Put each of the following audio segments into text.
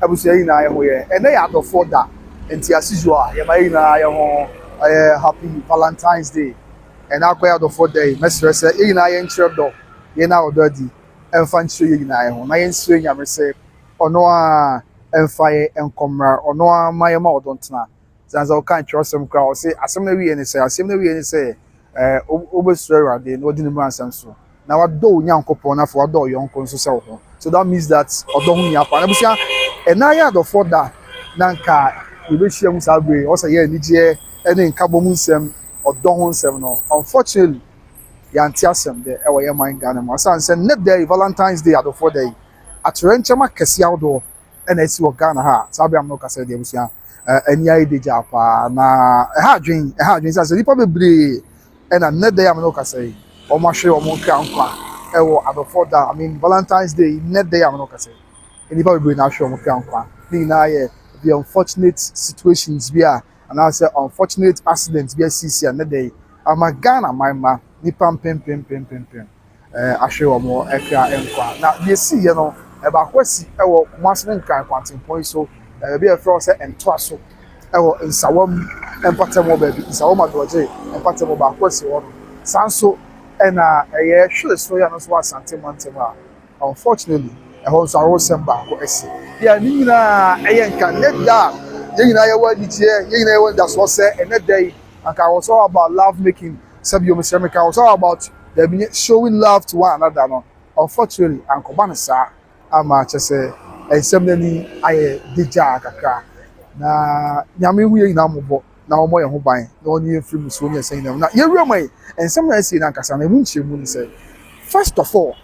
abusua yi na ye ho ye ene ya do for that enti asizua ye ma yi na ye ho happy Valentine's Day and akwaya do for day mesre se yi na ye nkyere do ye na odo di emfa nkyere yi na ye ho na ye nsire nyame se ono a emfa ye enkomra ono a maye ma odo ntena zanza o kan kyerosem kra o se asem na wiye ni se obesure rade no di ni mu ansam so na wado nyankopon na fo wado yonko nso se ho so that means that odo hu nya pa na busia enaya do for that nanka we share mu sabre o se ye anije ene nka bomu nsem odo hu nsem no unfortunately yanti asem de e wo ye man Ghana ma san se net day Valentine's Day ado for day atorenchema kese awdo ene esi wo Ghana ha sabre am no kase de busia eni ai de japa na ha dwen say nipa bebre ena net day am no kase o ma hwe o mo krankwa e wo ado for that I mean Valentine's Day net day am no kase nipa bebre na hwe o mo krankwa ni na ye the unfortunate situations bia and I say unfortunate accidents bia sisi net day ama Ghana my nipa pem ahwe o mo ekra enkwa na ye si ye no e ba kwasi e wo masne nkran kwantempo so be a fro say ento aso e wo nsawam empatemo ba bi nsawam adoje empatemo ba kwasi wo sanso e na ye hwele so ya no so asante mantema unfortunately e ho so awo semba ko esi ya ni nyina e ye nka net da ye nyina ye wa ditie ye nyina ye wa da so say e net day and I was all about love making sabio mesemeka was all about showing love to one another no unfortunately ankoba ne sa ama chese ensem nani aye deja kakra na nyame hu ye nyina mobo na omo ye ho ban na oni efiri muso ni esen na ye wura mai ensem na esi na nkasa na mu nchemu ni say first of all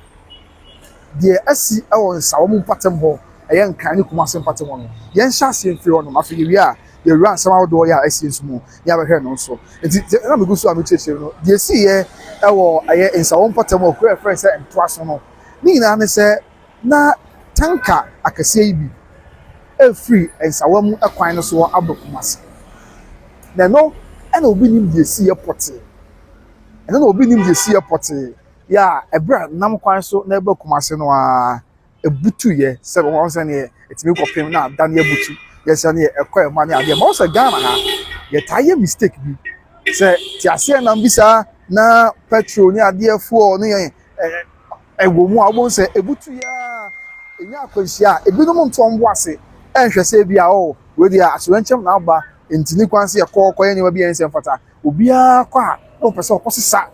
the asi awon sa wo mu patem ho eye nkan ni kuma sem patem no ye nhya se efiri ho no afiri wi a ye run sama do ya esi nsumu ya be hwe no so enti na me gusu anu cheche no the asi ye ewo aye nsa wo patem ho kura friend say ento aso no ni na ne say na tanka akase yi bi free ensawam akwan no so abokumase na no ena obi nim de si airport ena no obi nim de si airport ya ebra nam kwan so na abokumase no a ebutu ye se won se ne etimi kopem na dan ye butu ye se ne ekoy ma ne ade ma o se Ghana ha ye taye mistake bi se ti ase na mbisa na petrol ni ade afuo no ye ewomu abon se ebutu ya enya akwansia ebinom ntombo ase enhwe se bia o we dia asurenchem na aba entini kwanse ekokoye ni bia ensem fata obia kwa no pese okosisa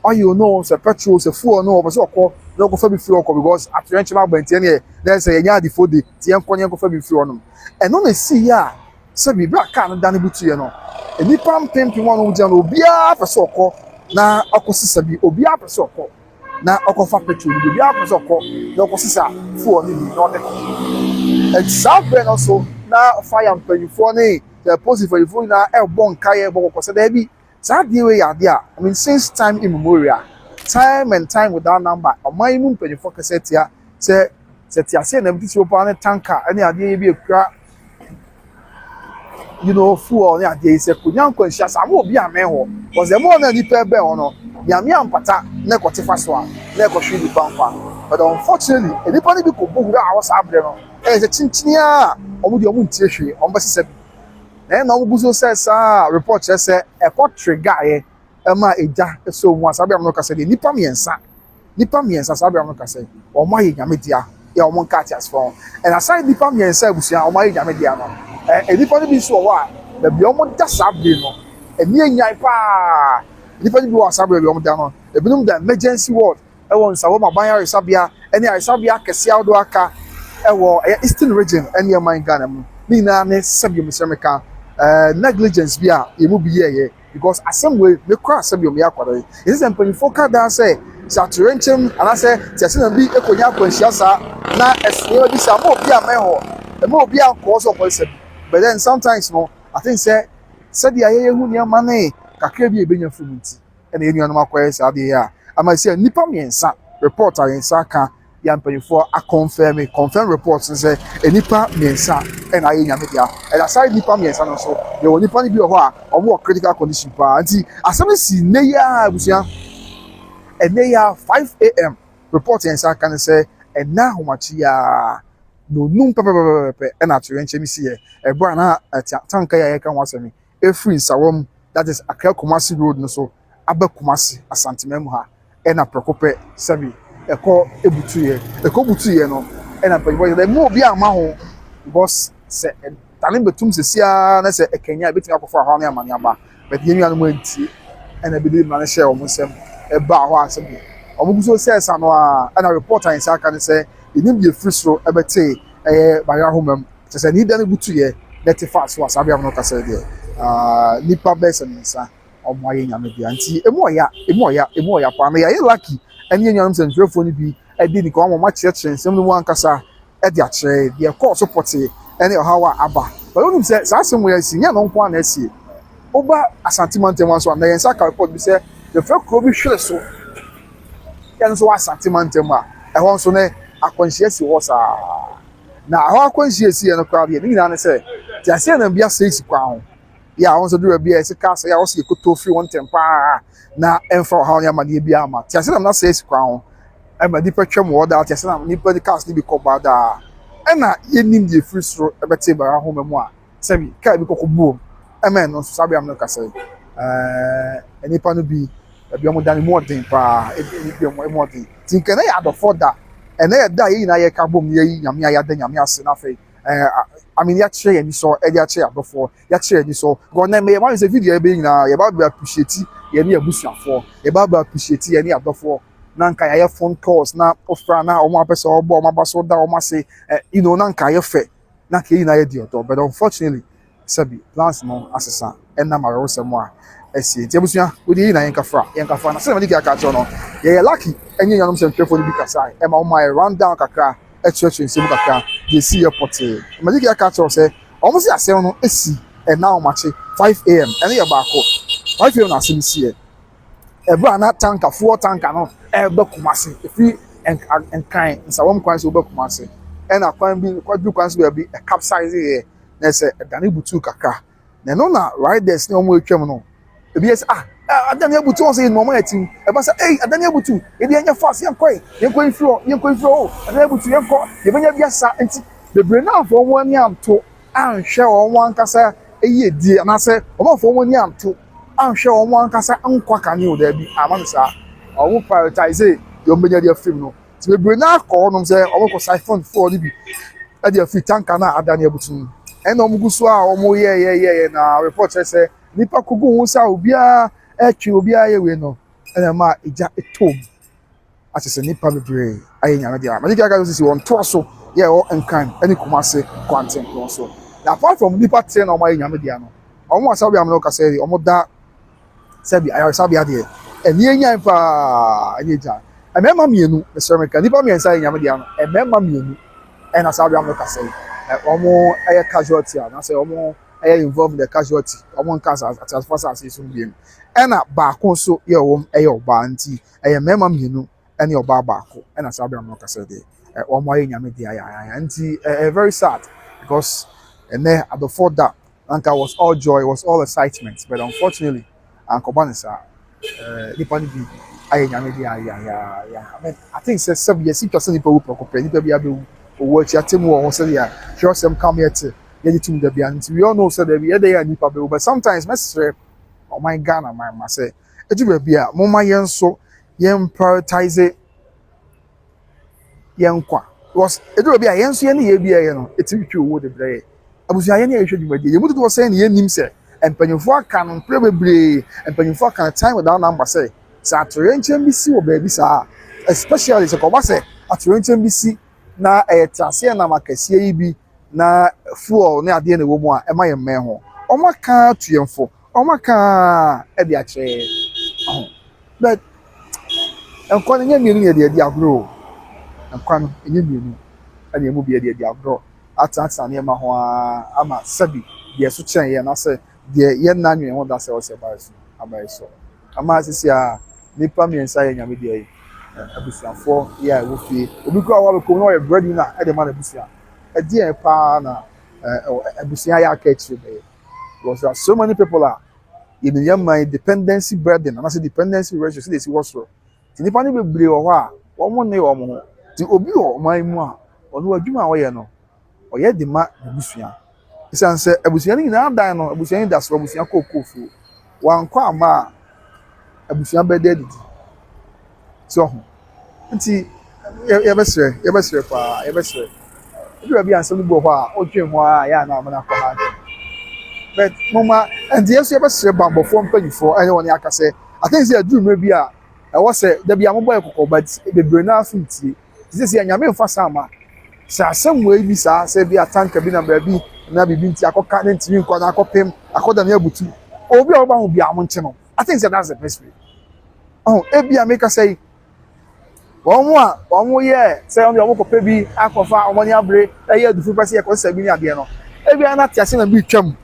oyo no se petrol se fuel no pese okọ no go fa bi free okọ because asurenchem aba entini e na se enya di fodi ti enkonye go fa bi free onom eno na si ya se bi bra ka no dane butu ye no enipa mpempi wonu dia no obia pese okọ na okosisa bi obia pese okọ na okofa petrol bi bia pese okọ na okosisa fuel ni bi no de exactly also na fire mpanyifo ni the positive for na e bon kai e bon ko se da bi sa die we ya dia I mean since time immemorial time and time without number amai mu mpanyifo kasetia se tia se na bi ti opa na tanker ani ade bi ekura you know fuel ni ade se kunyan kwanhia sa mo obi amenho was the more na ni pe be ono ya mi ampata na ko tefa so a na ko hwe di pampa but unfortunately anybody bi ko bohura a wasa abre no se chinchinia omo di omo ntie hwe omo bese na na omo guzo se sa report se e ko trigger ye e ma eja so mu asabe am no kase de nipa miensa sabe am no kase omo aye nyame dia ya omo nka tias for and aside nipa miensa abusia omo aye nyame dia no nipa ni bi so wa da bi omo da sabe no eni enyan pa nipa ni bi wa sabe bi omo da no ebinum da emergency ward e won sa wo maban ya resabia eni resabia kese awdo aka ewo Eastern region any man Ghana mu ni na ne sabio mesemeka negligence bia emu bi ye because asem we me kwa sabio me akwado is em panifo ka da say saturenchem ana say tiase na bi ekonya akwanhia sa na esue bi sa mo bi ameho e mo bi akọ so ko sabi but then sometimes no I think say dia ye hu ni ama ne kakra bi ebenya fumunti e na enuanum akoye sa de ya ama say nipa miensa report ayensa ka ya mpanyifo a confirm reports say enipa miensa na aye nyame dia and aside nipa miensa no so ye woni nipa ni bi ho a omo critical condition pa anti asem si ne ya abusia ene ya 5 am report yensa kan say ena homachi ya no num pepepepe e na atorenche mi sie e bra na tanka ya ka wasemi e free nsawom that is Accra Kumasi road no so aba Kumasi asantemam ha e na prekope sebi e ko butuye no e na pejbo de mo bi ama ho because se talim betum se sia na se ekenya betin akofo ha na amane aba but yemi anu mo nti e na believe na share o mo nsem e ba ho asebi o mo guso se esa no a na report an sa kan se inim ye free so e bete baya homam se ni da ne butuye let fast was abia no kasa de nipa besa nsa omo aye nyame bia nti emo ya pa na ya lucky ene nyam se ntwefo ni bi e di ni ko mo ma chire nsem no ankasa e di a chire de course support ene ohawa aba but onum se sa asem we asi nya no nko na asi oba asantimantem so na yensa ka report bi se the fake ko bi hwere so yan so asantimantem a e ho so ne akwanhia si wo sa na ho akwanhia si no kwa bi ni na se ti ase na bia se si kwa ho ya won so do bia se ka se ya wo se ekoto free one tempa na emfa ha nya ma de bia ama ti ase na se si kwa ho e ma di petwem wo da ti ase na ni pe cars ni bi ko ba da e na yenim de free so e bete ba ho memu a se bi ka bi kokko boom e men no so sabi am no ka se eni pa no bi e bi o mo dan mo den pa e bi o mo den ti kan ya do for da e na ya da yi na ye ka bom ye nyame ya da nyame ase na fe I mean, ya chere ni so, e ya chere abofo, ya chere ni so. Go na me e wan se video e be nyina, ye ba be appreciate ye ni abusuafo, ye ba be appreciate ye ni abofo. Na nka ya phone calls na ofra na o mo apese obo o ma baso da o ma say you know na nka ye fe na ke yi na ye di odo, but unfortunately sabi plans no asesa e na ma ro se mo a esi ti abusua we di na yen ka fra na se ma di ka cho no ye lucky enye yanom se ntwefo ni bi kasa e ma o ma run down kakra church nsim kakra dey see airport imagine ya catch us almost ya say no esi and now match 5 am and ya back 5 am na sim see e bra na tanker full tanker no e be Kumasi if en kan nsawom kwan so be Kumasi e na kwan bi kwadu kwan so be e capsize here na say e dane butu kakra na no na riders ni omo etwam no e bi say adani abutu on say no ma etim e ba say adani abutu e dey anya fast yenkoi fro adani abutu yenko ye benya biasa enti bebre na afo won ani amto anhwe won ankasa eye die na say o fo won ani amto anhwe won ankasa ankwa kane o da bi amansa o mo prioritize yo benya dia film no ti bebre na akọ no say o ko siphon for ni bi e dia fit tanka na adani abutu e no muguso a o mo ye na report say nipa kugu hu sa obia echi obia ye we no ena ma eja etom asese nipa bebre aye nyame dia ma diga ga so si won to so ye o enkan eni Kumasi content no so na apart from nipa ten o ma ye nyame dia no omo asabi am no ka say omo da sabi ayo sabi ade eni enyan pa anyeja emema mienu e so meka nipa mi ensa ye nyame dia no emema mienu ena sabi am no ka say omo aye casualty na say omo aye involved in the casualty omo cancer as far as is biem ena baako so ye wom aye oba nti aye mema mienu ene oba baako ena sabi am no ka say de omo aye nyame dia ya nti very sad because ene at the for that anka was all joy, was all excitement, but unfortunately ankobanisa nipa ni bi aye nyame dia ya I mean I think say 7 years person nipa wo prokopɛ nipa bi abewu owo achi atemu wo say ya sure some come here to ye tum da bia nti we all know say there be dey nipa bewu but sometimes message oh my Ghana my say eju be a mo ma yen so yen prioritize yen kwa was eju be a yen so yen ye bia ye no etimi twi owo de bre abusia yen ye hwe dwumadi ye mutu do say ne yen nim say empanyefo aka no pre bebre empanyefo aka time without number say sa atorenche bi si wo ba bi sa especially say ko ba say atorenche bi si na trase na makasie yi bi na fuel na ade na wo mu a e ma ye mmen ho omaka tuemfo omaka e bi a kire but enkwa nya mienu ye de agro enkwa no nya mienu ani emu bi de agro atata na ma ho ama sabi de so chen ye na say de ye na nwen ho da say o se abai so ama sisi a nipa mi ensa ye nyame de yi abusuafo ya wo fie obi ko awa ko no ye bread na e de ma na busia e die pa na abusia ya ka chire be because there are so many people are in your mind dependency burden and I say dependency ratio say they see what's wrong ti nipa ni bebre wo ho a wo mo ne wo mo ti obi wo man mu a ono adwuma wo ye no ɔyɛ de ma abusua esan sɛ abusua no nyinaa dan no abusua no da so abusua kɔkɔɔfo wankɔ ama a abusua bɛda adidi so ho nti yɛbɛsrɛ paa yɛbɛsrɛ ebi baabi ansɛm no bi wɔ hɔ a ɔdwen ho a yɛ ana amana kɔ ha but mama and yes yɛbɛsrɛ bambɔfoɔ mpanyinfoɔ ɛyɛ wɔn aka sɛ I think sɛ aduru mmerɛ bi a ɛwɔ sɛ dabi amobɔ ɛkɔkɔ but bebree naa so ntie te sɛ nyame mfa saa ma sɛ asɛm wɔ bi saa sɛ bi atanka bi na baabi na bibi nti akɔka ne ntimi nkɔ na akɔpem akɔda ne abutu obi a ɔba ho bi amonte no I think that's the best way oh ebi a make say wɔn yɛ sɛ wɔn kɔpɛ bi akɔfa wɔn ne abre ɛyɛ adufu pɛsɛ yɛ kɔsɛ bi ne adeɛ no ebi a na te ase na bi twam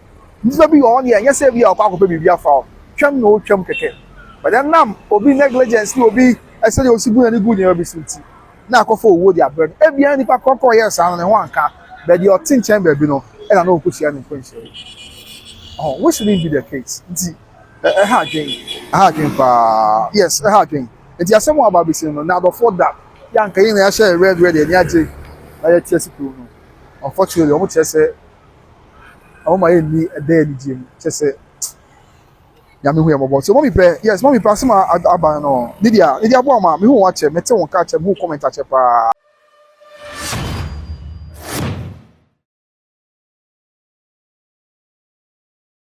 nnipa bi wɔn yɛ nyɛ sɛ bi a ɔkɔ akɔpɛ biribi afa o twam na ɔtwam kɛkɛ but then nam obi negligence ni obi ɛsɛ de osi bu na ne gu nyɛ bi sinti na akɔfa owó de abrɛ no ebi a nipa kɔkɔ yɛ saa no ne ho anka bɛdi ɔte nkyɛn baabi no ɛna na ɔkɔhyia ne nkɔnhyia oh which shouldn't be the case nti ɛha adwen paa yes ɛha adwen nti asɛm wɔ aba bɛsi no na adɔfoɔ da yɛ anka yi na yɛahyɛ red ani agye na yɛte ase kuro no unfortunately ɔmo kyerɛ sɛ ɔmo ma yɛ ni ɛda ani gye mu kyerɛ sɛ nyame hu yɛ mɔbɔ so mɔmi pɛ yes mɔmi pɛ asɛm aba no didi aboa ma mehu wɔn akyɛ mɛte wɔn ka akyɛ mu comment akyɛ paa.